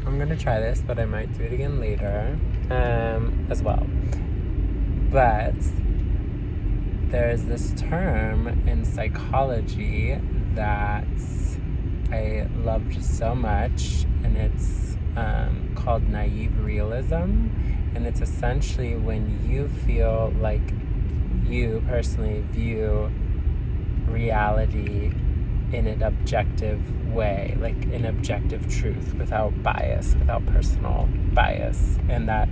I'm gonna try this, but I might do it again later as well. But there's this term in psychology that I loved so much, and it's called naive realism. And it's essentially when you feel like you personally view reality in an objective way, like an objective truth, without bias, without personal bias. And that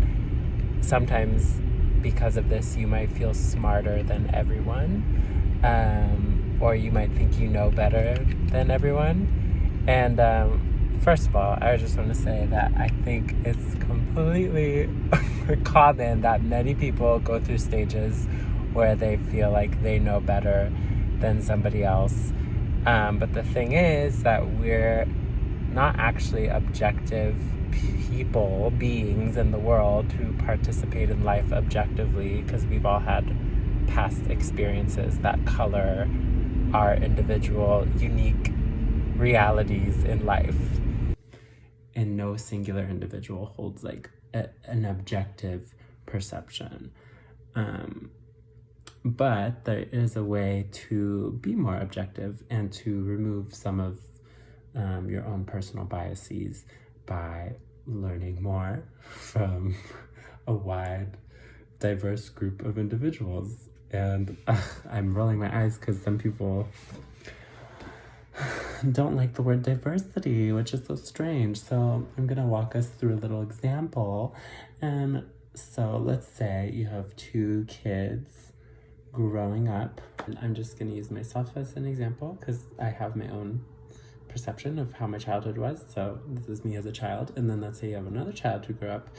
sometimes because of this, you might feel smarter than everyone, or you might think you know better than everyone. And first of all, I just want to say that I think it's completely common that many people go through stages where they feel like they know better than somebody else. But the thing is that we're not actually objective people, beings in the world who participate in life objectively, because we've all had past experiences that color our individual, unique realities in life. And no singular individual holds like an objective perception. But there is a way to be more objective and to remove some of your own personal biases by learning more from a wide, diverse group of individuals. And I'm rolling my eyes because some people don't like the word diversity, which is so strange. So I'm gonna walk us through a little example. So let's say you have two kids growing up. And I'm just gonna use myself as an example because I have my own perception of how my childhood was. So this is me as a child. And then let's say you have another child who grew up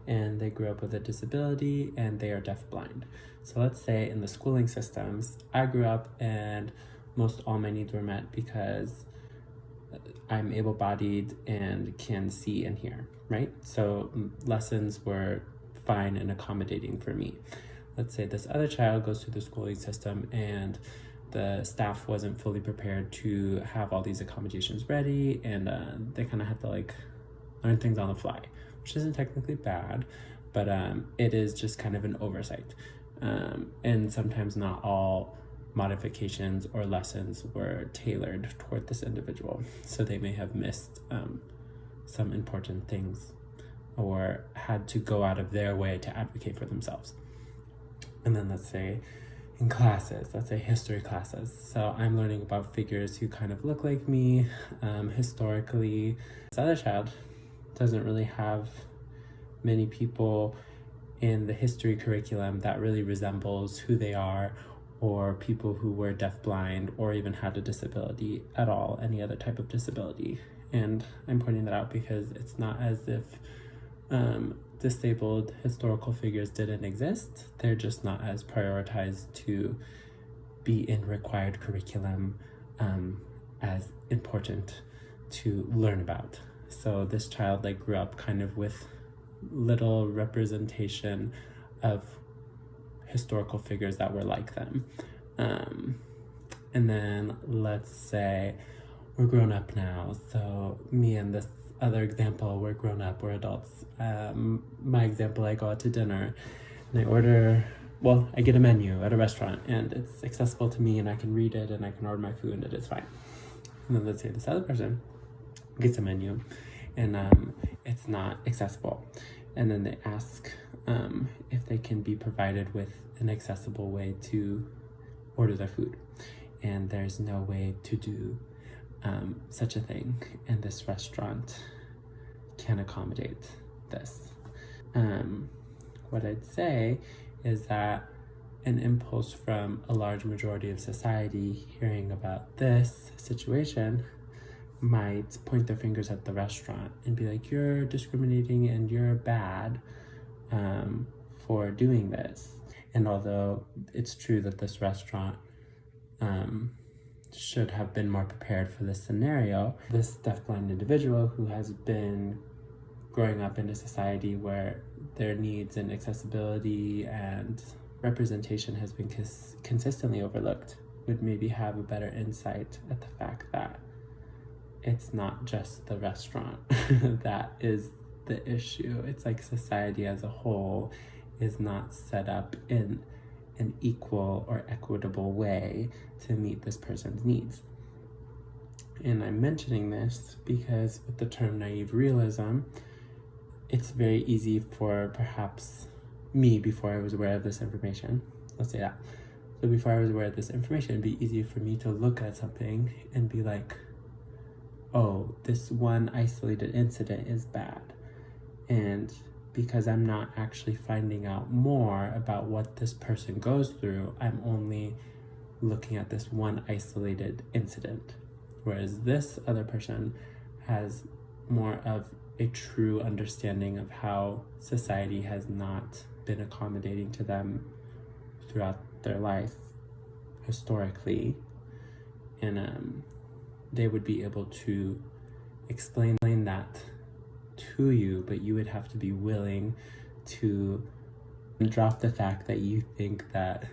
and they grew up with a disability and they are deafblind. So let's say in the schooling systems, I grew up and most all my needs were met because I'm able-bodied and can see and hear, right? So lessons were fine and accommodating for me. Let's say this other child goes through the schooling system and the staff wasn't fully prepared to have all these accommodations ready, and they kind of had to like learn things on the fly, which isn't technically bad, but it is just kind of an oversight. And sometimes not all modifications or lessons were tailored toward this individual. So they may have missed some important things or had to go out of their way to advocate for themselves. And then let's say in classes, let's say history classes. So I'm learning about figures who kind of look like me historically. This other child doesn't really have many people in the history curriculum that really resembles who they are, or people who were deafblind or even had a disability at all, any other type of disability. And I'm pointing that out because it's not as if disabled historical figures didn't exist. They're just not as prioritized to be in required curriculum as important to learn about. So this child like grew up kind of with little representation of historical figures that were like them. And then let's say we're grown up now. So me and this other example, we're grown up, we're adults. My example, I go out to dinner and I get a menu at a restaurant and it's accessible to me and I can read it and I can order my food and it's fine. And then let's say this other person gets a menu and it's not accessible. And then they ask if they can be provided with an accessible way to order their food. And there's no way to do such a thing, and this restaurant can accommodate this. What I'd say is that an impulse from a large majority of society hearing about this situation might point their fingers at the restaurant and be like, you're discriminating and you're bad for doing this. And although it's true that this restaurant should have been more prepared for this scenario, this deafblind individual who has been growing up in a society where their needs and accessibility and representation has been consistently overlooked would maybe have a better insight at the fact that it's not just the restaurant that is the issue. It's like society as a whole is not set up in an equal or equitable way to meet this person's needs. And I'm mentioning this because with the term naive realism, it's very easy for perhaps me, before I was aware of this information, let's say that. So before I was aware of this information, it'd be easy for me to look at something and be like, oh, this one isolated incident is bad. And because I'm not actually finding out more about what this person goes through, I'm only looking at this one isolated incident. Whereas this other person has more of a true understanding of how society has not been accommodating to them throughout their life historically. And they would be able to explain that to you, but you would have to be willing to drop the fact that you think that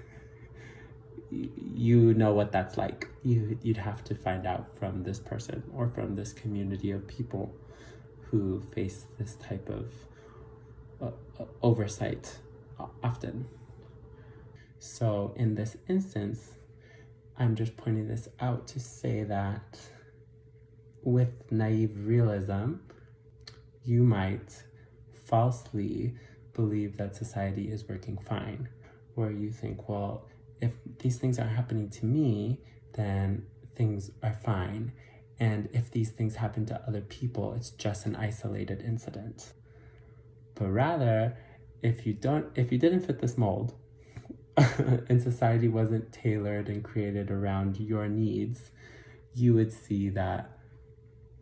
you know what that's like. You'd have to find out from this person or from this community of people who face this type of oversight often. So in this instance, I'm just pointing this out to say that with naive realism, you might falsely believe that society is working fine, where you think, well, if these things aren't happening to me, then things are fine. And if these things happen to other people, it's just an isolated incident. But rather, if you didn't fit this mold, and society wasn't tailored and created around your needs, you would see that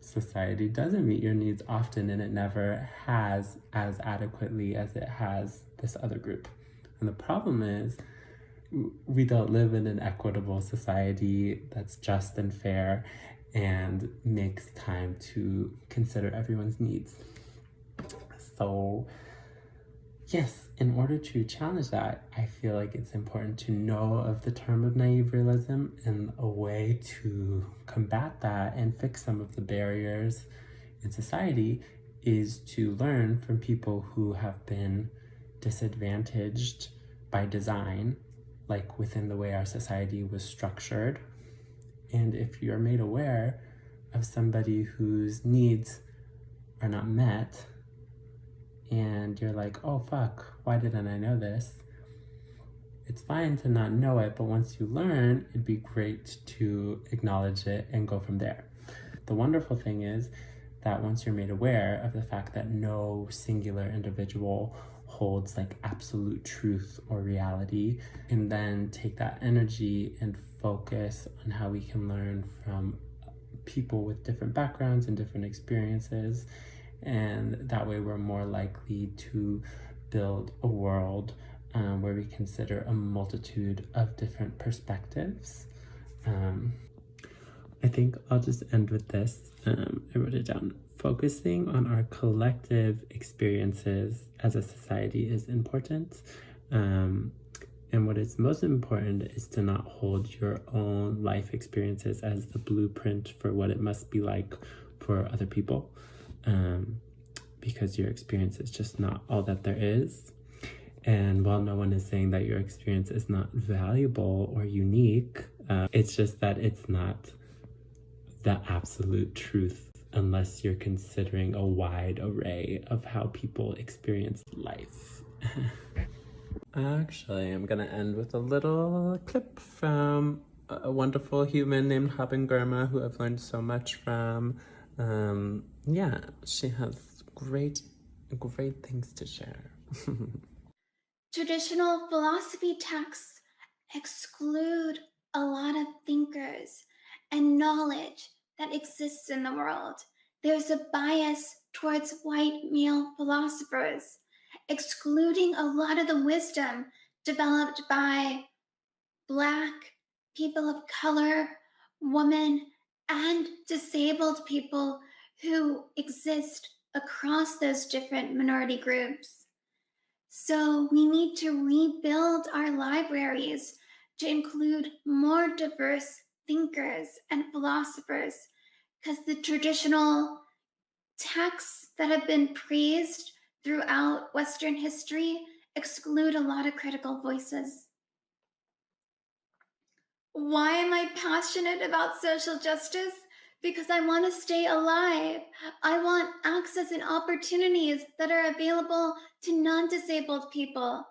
society doesn't meet your needs often, and it never has as adequately as it has this other group. And the problem is, we don't live in an equitable society that's just and fair and makes time to consider everyone's needs. So yes, in order to challenge that, I feel like it's important to know of the term of naive realism, and a way to combat that and fix some of the barriers in society is to learn from people who have been disadvantaged by design, like within the way our society was structured. And if you're made aware of somebody whose needs are not met, and you're like, oh fuck, why didn't I know this? It's fine to not know it, but once you learn, it'd be great to acknowledge it and go from there. The wonderful thing is that once you're made aware of the fact that no singular individual holds like absolute truth or reality, and then take that energy and focus on how we can learn from people with different backgrounds and different experiences. And that way we're more likely to build a world where we consider a multitude of different perspectives. I think I'll just end with this. I wrote it down. Focusing on our collective experiences as a society is important. And what is most important is to not hold your own life experiences as the blueprint for what it must be like for other people. Because your experience is just not all that there is. And while no one is saying that your experience is not valuable or unique, it's just that it's not the absolute truth unless you're considering a wide array of how people experience life. Actually, I'm gonna end with a little clip from a wonderful human named Haben Girma, who I've learned so much from. Yeah, she has great things to share. Traditional philosophy texts exclude a lot of thinkers and knowledge that exists in the world. There's a bias towards white male philosophers, excluding a lot of the wisdom developed by Black, people of color, women, and disabled people who exist across those different minority groups. So we need to rebuild our libraries to include more diverse thinkers and philosophers because the traditional texts that have been praised throughout Western history exclude a lot of critical voices. Why am I passionate about social justice? Because I want to stay alive. I want access and opportunities that are available to non disabled people.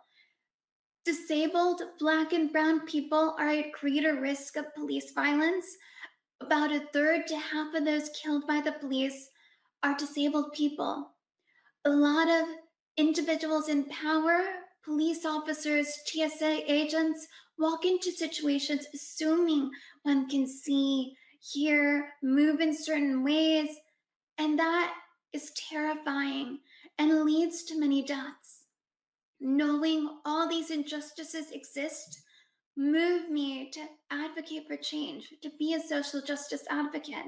Disabled Black and Brown people are at greater risk of police violence. About a third to half of those killed by the police are disabled people. A lot of individuals in power, police officers, TSA agents, walk into situations assuming one can see, hear, move in certain ways, and that is terrifying and leads to many deaths. Knowing all these injustices exist moved me to advocate for change, to be a social justice advocate.